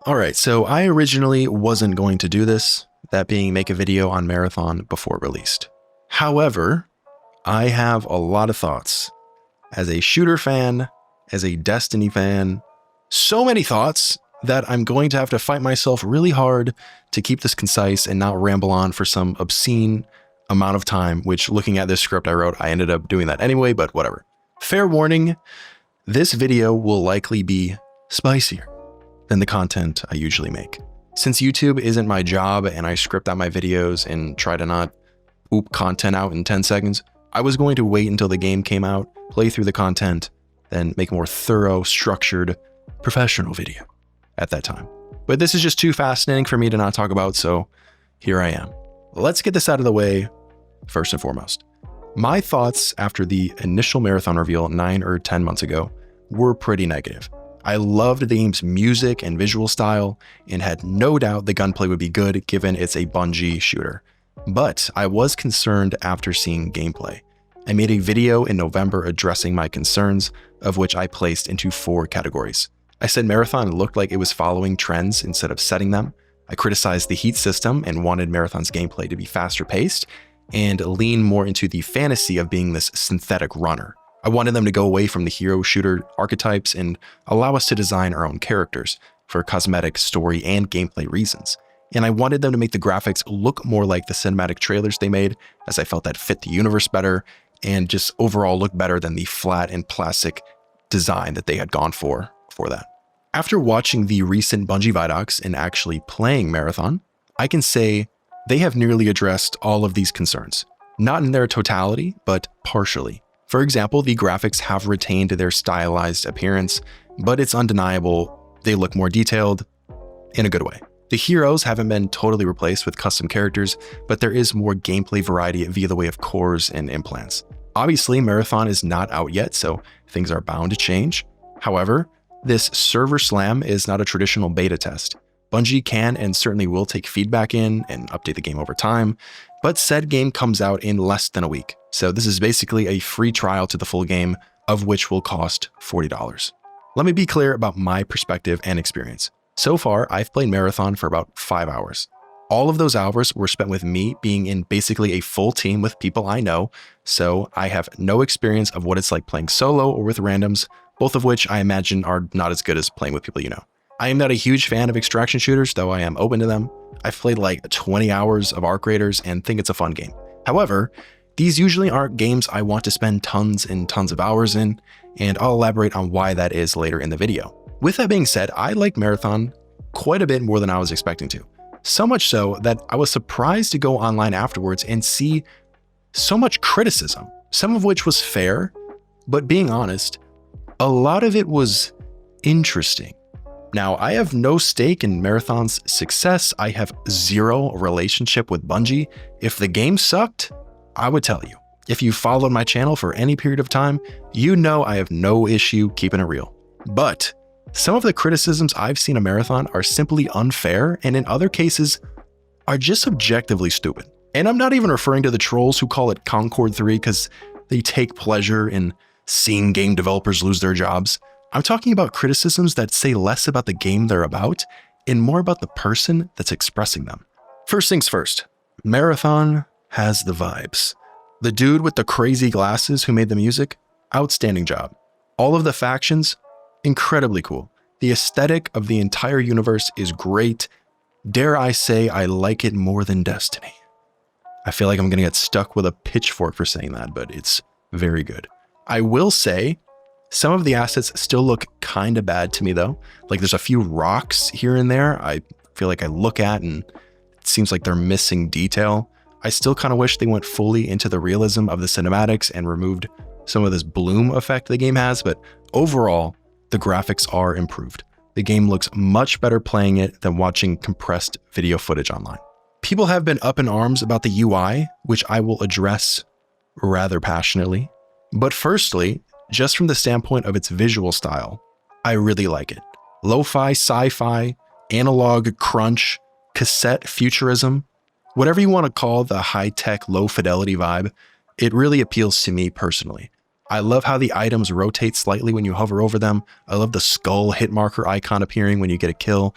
All right, so I originally wasn't going to do this, that being make a video on Marathon before released. However, I have a lot of thoughts. As a shooter fan, as a Destiny fan, so many thoughts that I'm going to have to fight myself really hard to keep this concise and not ramble on for some obscene amount of time, which looking at this script I wrote, I ended up doing that anyway, but whatever. Fair warning, this video will likely be spicier than the content I usually make. Since YouTube isn't my job and I script out my videos and try to not poop content out in 10 seconds, I was going to wait until the game came out, play through the content, then make a more thorough, structured, professional video at that time. But this is just too fascinating for me to not talk about, so here I am. Let's get this out of the way first and foremost. My thoughts after the initial Marathon reveal 9 or 10 months ago were pretty negative. I loved the game's music and visual style and had no doubt the gunplay would be good given it's a bungie shooter. But I was concerned after seeing gameplay. I made a video in November addressing my concerns, of which I placed into 4 categories. I said Marathon looked like it was following trends instead of setting them. I criticized the heat system and wanted Marathon's gameplay to be faster paced and lean more into the fantasy of being this synthetic runner. I wanted them to go away from the hero shooter archetypes and allow us to design our own characters for cosmetic, story, and gameplay reasons. And I wanted them to make the graphics look more like the cinematic trailers they made, as I felt that fit the universe better and just overall look better than the flat and plastic design that they had gone for that. After watching the recent Bungie Vidocs and actually playing Marathon, I can say they have nearly addressed all of these concerns. Not in their totality, but partially. For example, the graphics have retained their stylized appearance, but it's undeniable they look more detailed in a good way. The heroes haven't been totally replaced with custom characters, but there is more gameplay variety via the way of cores and implants. Obviously, Marathon is not out yet, so things are bound to change. However, this server slam is not a traditional beta test. Bungie can and certainly will take feedback in and update the game over time, but said game comes out in less than a week. So this is basically a free trial to the full game, of which will cost $40. Let me be clear about my perspective and experience. So far, I've played Marathon for about 5 hours. All of those hours were spent with me being in basically a full team with people I know, so I have no experience of what it's like playing solo or with randoms, both of which I imagine are not as good as playing with people you know. I am not a huge fan of extraction shooters, though I am open to them. I've played like 20 hours of Arc Raiders and think it's a fun game. However, these usually aren't games I want to spend tons and tons of hours in, and I'll elaborate on why that is later in the video. With that being said, I like Marathon quite a bit more than I was expecting to. So much so that I was surprised to go online afterwards and see so much criticism, some of which was fair, but being honest, a lot of it was interesting. Now, I have no stake in Marathon's success. I have zero relationship with Bungie. If the game sucked, I would tell you. If you followed my channel for any period of time, you know I have no issue keeping it real. But some of the criticisms I've seen of Marathon are simply unfair, and in other cases, are just objectively stupid. And I'm not even referring to the trolls who call it Concord 3 because they take pleasure in seeing game developers lose their jobs. I'm talking about criticisms that say less about the game they're about and more about the person that's expressing them. First things first, Marathon has the vibes. The dude with the crazy glasses who made the music, outstanding job. All of the factions, incredibly cool. The aesthetic of the entire universe is great. Dare I say I like it more than Destiny. I feel like I'm gonna get stuck with a pitchfork for saying that, but it's very good. I will say, some of the assets still look kind of bad to me though. Like there's a few rocks here and there I feel like I look at and it seems like they're missing detail. I still kind of wish they went fully into the realism of the cinematics and removed some of this bloom effect the game has, but overall, the graphics are improved. The game looks much better playing it than watching compressed video footage online. People have been up in arms about the UI, which I will address rather passionately. But firstly, just from the standpoint of its visual style, I really like it. Lo-fi, sci-fi, analog crunch, cassette futurism, whatever you want to call the high-tech, low-fidelity vibe, it really appeals to me personally. I love how the items rotate slightly when you hover over them. I love the skull hit marker icon appearing when you get a kill.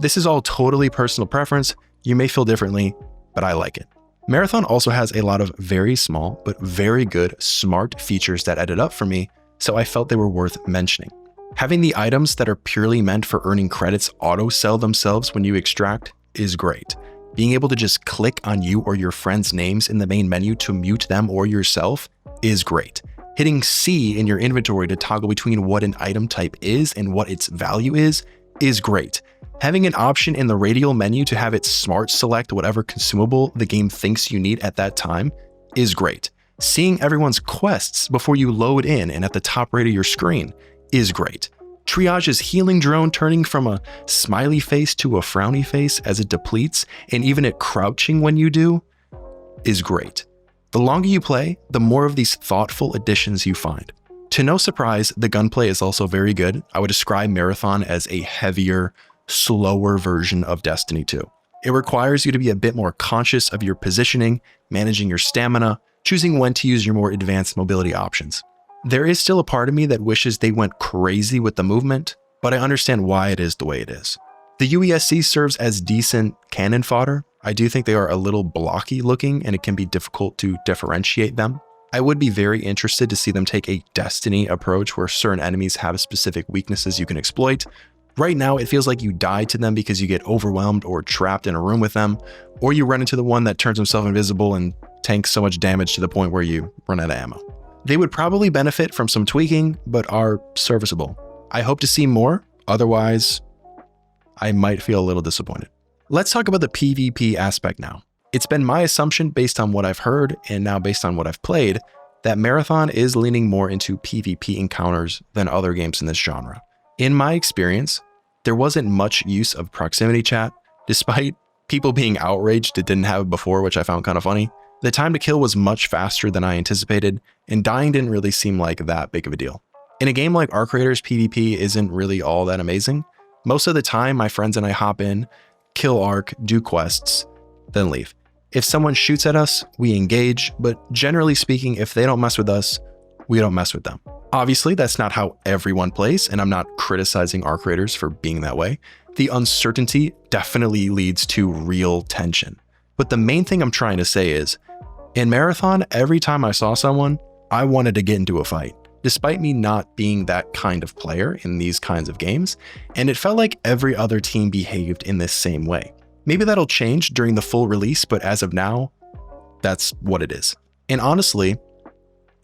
This is all totally personal preference. You may feel differently, but I like it. Marathon also has a lot of very small, but very good, smart features that added up for me, so I felt they were worth mentioning. Having the items that are purely meant for earning credits auto-sell themselves when you extract is great. Being able to just click on you or your friends' names in the main menu to mute them or yourself is great. Hitting C in your inventory to toggle between what an item type is and what its value is great. Having an option in the radial menu to have it smart select whatever consumable the game thinks you need at that time is great. Seeing everyone's quests before you load in and at the top right of your screen is great. Triage's healing drone turning from a smiley face to a frowny face as it depletes, and even it crouching when you do, is great. The longer you play, the more of these thoughtful additions you find. To no surprise, the gunplay is also very good. I would describe Marathon as a heavier, slower version of Destiny 2. It requires you to be a bit more conscious of your positioning, managing your stamina, choosing when to use your more advanced mobility options. There is still a part of me that wishes they went crazy with the movement, but I understand why it is the way it is. The UESC serves as decent cannon fodder. I do think they are a little blocky looking and it can be difficult to differentiate them. I would be very interested to see them take a Destiny approach where certain enemies have specific weaknesses you can exploit. Right now, it feels like you die to them because you get overwhelmed or trapped in a room with them, or you run into the one that turns himself invisible and tanks so much damage to the point where you run out of ammo. They would probably benefit from some tweaking, but are serviceable. I hope to see more, otherwise, I might feel a little disappointed. Let's talk about the PvP aspect now. It's been my assumption based on what I've heard and now based on what I've played that Marathon is leaning more into PvP encounters than other games in this genre. In my experience, there wasn't much use of proximity chat, despite people being outraged it didn't have it before, which I found kind of funny. The time to kill was much faster than I anticipated, and dying didn't really seem like that big of a deal. In a game like Arc Raiders, PvP isn't really all that amazing. Most of the time, my friends and I hop in, kill Arc, do quests, then leave. If someone shoots at us, we engage, but generally speaking, if they don't mess with us, we don't mess with them. Obviously, that's not how everyone plays, and I'm not criticizing Arc Raiders for being that way. The uncertainty definitely leads to real tension. But the main thing I'm trying to say is, in Marathon, every time I saw someone, I wanted to get into a fight, despite me not being that kind of player in these kinds of games, and it felt like every other team behaved in this same way. Maybe that'll change during the full release, but as of now, that's what it is. And honestly,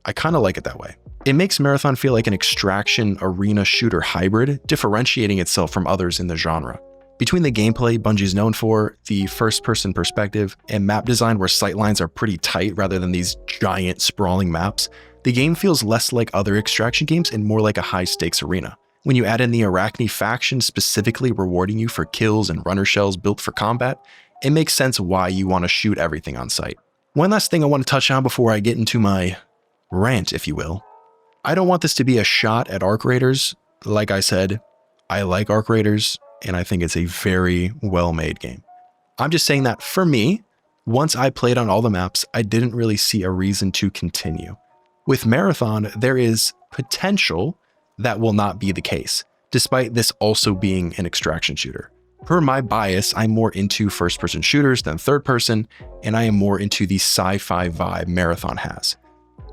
I kind of like it that way. It makes Marathon feel like an extraction arena shooter hybrid, differentiating itself from others in the genre. Between the gameplay Bungie's known for, the first-person perspective, and map design where sightlines are pretty tight rather than these giant sprawling maps, the game feels less like other extraction games and more like a high-stakes arena. When you add in the Arachne faction specifically rewarding you for kills and runner shells built for combat, it makes sense why you want to shoot everything on sight. One last thing I want to touch on before I get into my rant, if you will. I don't want this to be a shot at Arc Raiders. Like I said, I like Arc Raiders, and I think it's a very well-made game. I'm just saying that for me, once I played on all the maps, I didn't really see a reason to continue. With Marathon, there is potential that will not be the case, despite this also being an extraction shooter. Per my bias, I'm more into first-person shooters than third-person, and I am more into the sci-fi vibe Marathon has.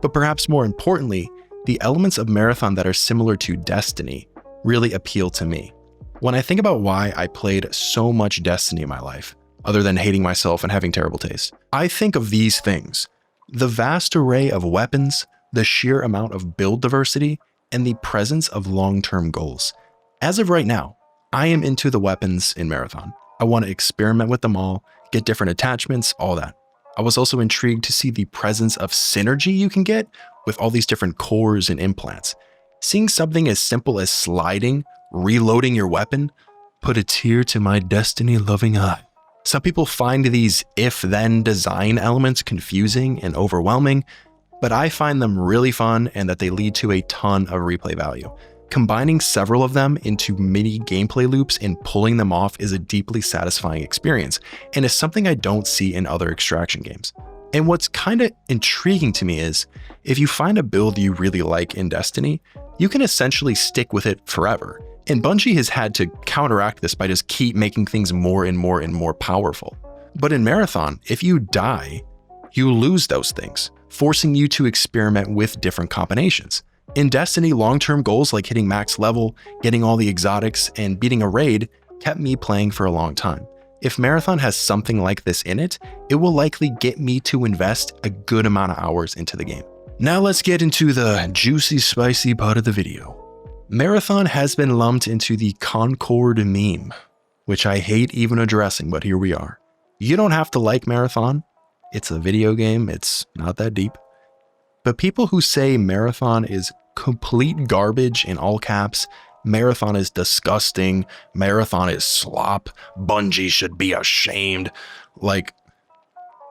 But perhaps more importantly, the elements of Marathon that are similar to Destiny really appeal to me. When I think about why I played so much Destiny in my life, other than hating myself and having terrible taste, I think of these things: the vast array of weapons, the sheer amount of build diversity, and the presence of long-term goals. As of right now, I am into the weapons in Marathon. I want to experiment with them all, get different attachments, all that. I was also intrigued to see the presence of synergy you can get with all these different cores and implants. Seeing something as simple as sliding, reloading your weapon, put a tear to my Destiny-loving eye. Some people find these if-then design elements confusing and overwhelming, but I find them really fun and that they lead to a ton of replay value. Combining several of them into mini gameplay loops and pulling them off is a deeply satisfying experience, and is something I don't see in other extraction games. And what's kind of intriguing to me is, if you find a build you really like in Destiny, you can essentially stick with it forever. And Bungie has had to counteract this by just keep making things more and more and more powerful. But in Marathon, if you die, you lose those things, forcing you to experiment with different combinations. In Destiny, long-term goals like hitting max level, getting all the exotics, and beating a raid kept me playing for a long time. If Marathon has something like this in it, it will likely get me to invest a good amount of hours into the game. Now let's get into the juicy, spicy part of the video. Marathon has been lumped into the Concord meme, which I hate even addressing, but here we are. You don't have to like Marathon. It's a video game, it's not that deep. But people who say Marathon is complete garbage in all caps, Marathon is disgusting, Marathon is slop, Bungie should be ashamed. Like,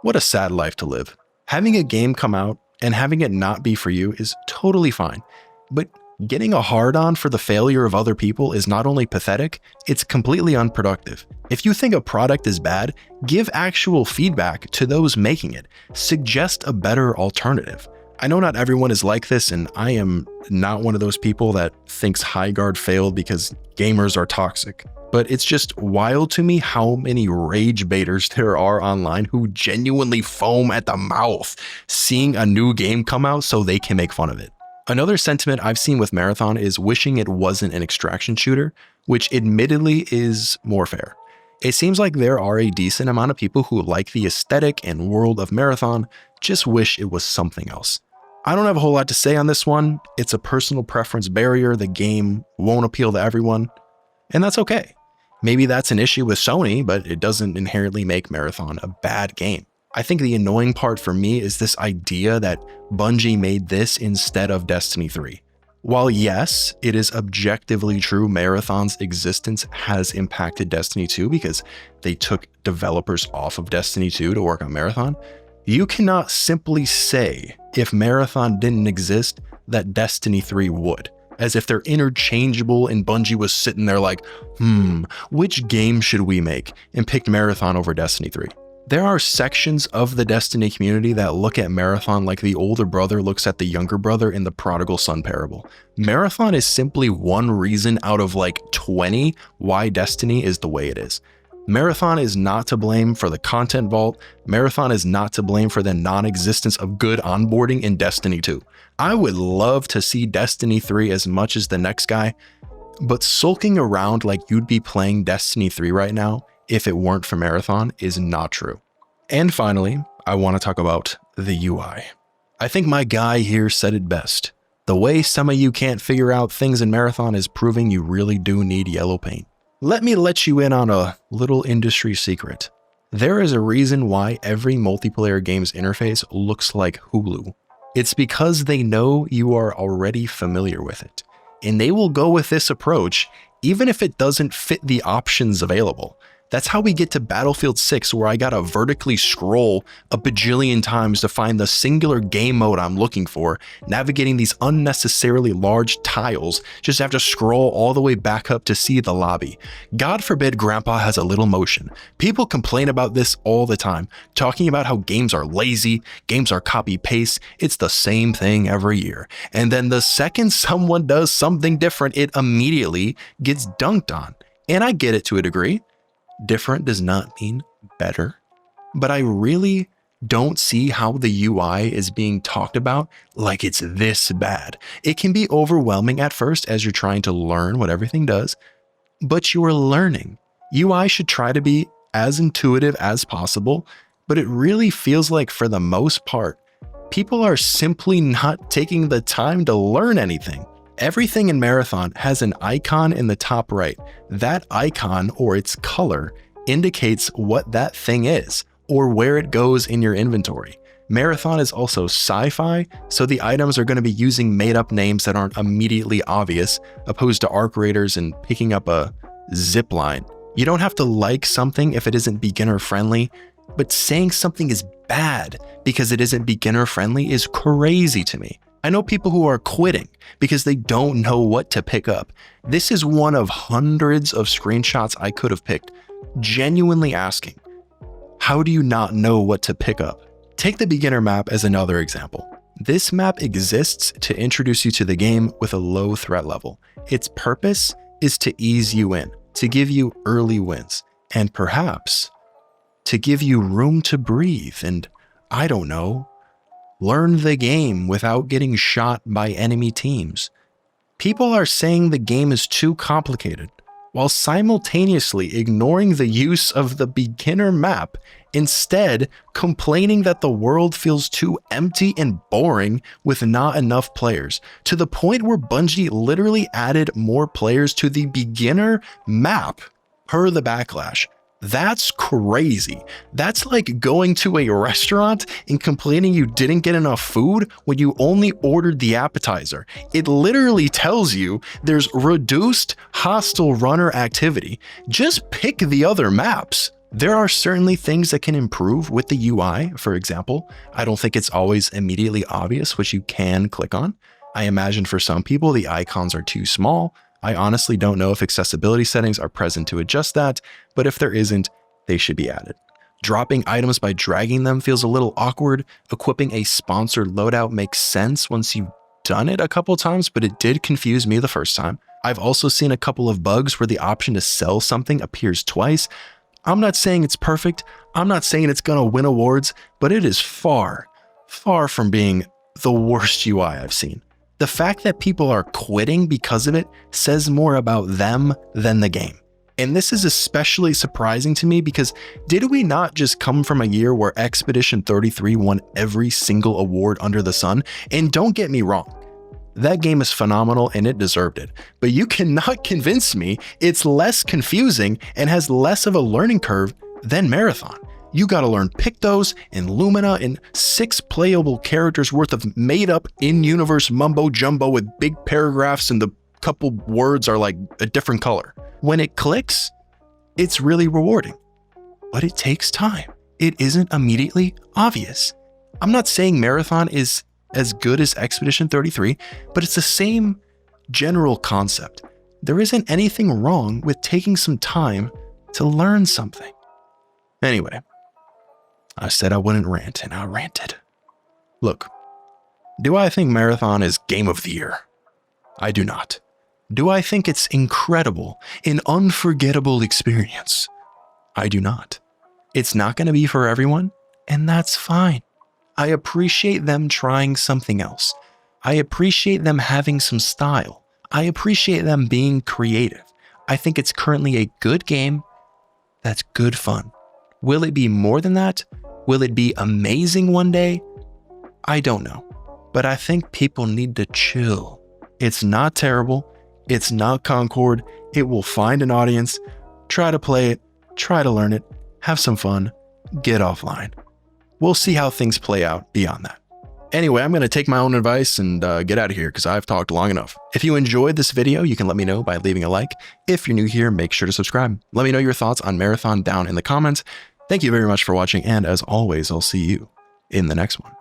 what a sad life to live. Having a game come out and having it not be for you is totally fine. But getting a hard-on for the failure of other people is not only pathetic, it's completely unproductive. If you think a product is bad, give actual feedback to those making it. Suggest a better alternative. I know not everyone is like this, and I am not one of those people that thinks Highguard failed because gamers are toxic. But it's just wild to me how many rage baiters there are online who genuinely foam at the mouth seeing a new game come out so they can make fun of it. Another sentiment I've seen with Marathon is wishing it wasn't an extraction shooter, which admittedly is more fair. It seems like there are a decent amount of people who like the aesthetic and world of Marathon, just wish it was something else. I don't have a whole lot to say on this one. It's a personal preference barrier. The game won't appeal to everyone, and that's okay. Maybe that's an issue with Sony, but it doesn't inherently make Marathon a bad game. I think the annoying part for me is this idea that Bungie made this instead of Destiny 3. While yes, it is objectively true Marathon's existence has impacted Destiny 2 because they took developers off of Destiny 2 to work on Marathon, you cannot simply say if Marathon didn't exist that Destiny 3 would, as if they're interchangeable and Bungie was sitting there like, which game should we make, and picked Marathon over Destiny 3. There are sections of the Destiny community that look at Marathon like the older brother looks at the younger brother in the prodigal son parable. Marathon is simply one reason out of like 20 why Destiny is the way it is. Marathon is not to blame for the content vault. Marathon is not to blame for the non-existence of good onboarding in Destiny 2. I would love to see Destiny 3 as much as the next guy, but sulking around like you'd be playing Destiny 3 right now if it weren't for Marathon is not true. And finally, I want to talk about the UI. I think my guy here said it best. The way some of you can't figure out things in Marathon is proving you really do need yellow paint. Let me let you in on a little industry secret. There is a reason why every multiplayer game's interface looks like Hulu. It's because they know you are already familiar with it, and they will go with this approach even if it doesn't fit the options available. That's how we get to Battlefield 6, where I gotta vertically scroll a bajillion times to find the singular game mode I'm looking for, navigating these unnecessarily large tiles, just have to scroll all the way back up to see the lobby. God forbid Grandpa has a little motion. People complain about this all the time, talking about how games are lazy, games are copy-paste, it's the same thing every year. And then the second someone does something different, it immediately gets dunked on. And I get it to a degree. Different does not mean better, but I really don't see how the UI is being talked about like it's this bad. It can be overwhelming at first as you're trying to learn what everything does, but you're learning. UI should try to be as intuitive as possible, but it really feels like for the most part, people are simply not taking the time to learn anything. Everything in Marathon has an icon in the top right. That icon, or its color, indicates what that thing is, or where it goes in your inventory. Marathon is also sci-fi, so the items are going to be using made-up names that aren't immediately obvious, opposed to arc raiders and picking up a zip line. You don't have to like something if it isn't beginner-friendly, but saying something is bad because it isn't beginner-friendly is crazy to me. I know people who are quitting because they don't know what to pick up. This is one of hundreds of screenshots I could have picked, genuinely asking, how do you not know what to pick up? Take the beginner map as another example. This map exists to introduce you to the game with a low threat level. Its purpose is to ease you in, to give you early wins, and perhaps to give you room to breathe and, I don't know, learn the game without getting shot by enemy teams. People are saying the game is too complicated, while simultaneously ignoring the use of the beginner map, instead complaining that the world feels too empty and boring with not enough players, to the point where Bungie literally added more players to the beginner map per the backlash. That's crazy. That's like going to a restaurant and complaining you didn't get enough food when you only ordered the appetizer. It literally tells you there's reduced hostile runner activity. Just pick the other maps. There are certainly things that can improve with the UI, for example. I don't think it's always immediately obvious what you can click on. I imagine for some people the icons are too small. I honestly don't know if accessibility settings are present to adjust that, but if there isn't, they should be added. Dropping items by dragging them feels a little awkward. Equipping a sponsored loadout makes sense once you've done it a couple times, but it did confuse me the first time. I've also seen a couple of bugs where the option to sell something appears twice. I'm not saying it's perfect. I'm not saying it's gonna win awards, but it is far, far from being the worst UI I've seen. The fact that people are quitting because of it says more about them than the game. And this is especially surprising to me because did we not just come from a year where Expedition 33 won every single award under the sun? And don't get me wrong, that game is phenomenal and it deserved it. But you cannot convince me it's less confusing and has less of a learning curve than Marathon. You gotta learn Pictos and Lumina and 6 playable characters worth of made up in-universe mumbo jumbo with big paragraphs and the couple words are like a different color. When it clicks, it's really rewarding, but it takes time. It isn't immediately obvious. I'm not saying Marathon is as good as Expedition 33, but it's the same general concept. There isn't anything wrong with taking some time to learn something. Anyway, I said I wouldn't rant, and I ranted. Look, do I think Marathon is Game of the Year? I do not. Do I think it's incredible, an unforgettable experience? I do not. It's not going to be for everyone, and that's fine. I appreciate them trying something else. I appreciate them having some style. I appreciate them being creative. I think it's currently a good game that's good fun. Will it be more than that? Will it be amazing one day? I don't know, but I think people need to chill. It's not terrible. It's not Concord. It will find an audience. Try to play it. Try to learn it. Have some fun. Get offline. We'll see how things play out beyond that. Anyway, I'm going to take my own advice and get out of here because I've talked long enough. If you enjoyed this video, you can let me know by leaving a like. If you're new here, make sure to subscribe. Let me know your thoughts on Marathon down in the comments. Thank you very much for watching, and as always, I'll see you in the next one.